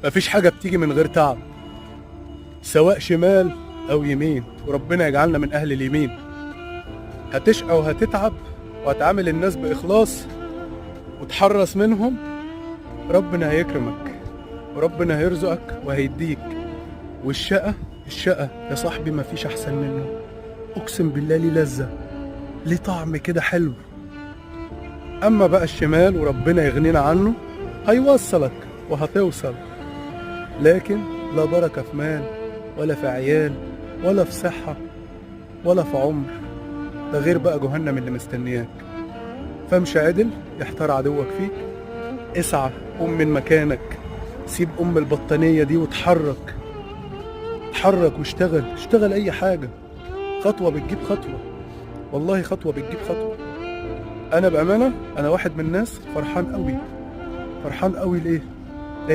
مفيش حاجة بتيجي من غير تعب، سواء شمال أو يمين، وربنا يجعلنا من أهل اليمين. هتشقى وهتتعب وهتعامل الناس بإخلاص وتحرص منهم، ربنا هيكرمك وربنا هيرزقك وهيديك. الشقة يا صاحبي مفيش أحسن منه، أقسم بالله ليه لذة، ليه طعم كده حلو. أما بقى الشمال وربنا يغنينا عنه، هيوصلك وهتوصل، لكن لا بركة في مال ولا في عيال ولا في صحة ولا في عمر، ده غير بقى جهنم اللي مستنياك. فامشي عدل يحتار عدوك فيك، اسعى، قوم من مكانك، سيب البطانية دي وتحرك، اتحرك واشتغل، اشتغل اي حاجة، خطوة بتجيب خطوة، والله خطوة بتجيب خطوة. انا بأمانة انا واحد من الناس فرحان قوي، فرحان قوي. ليه؟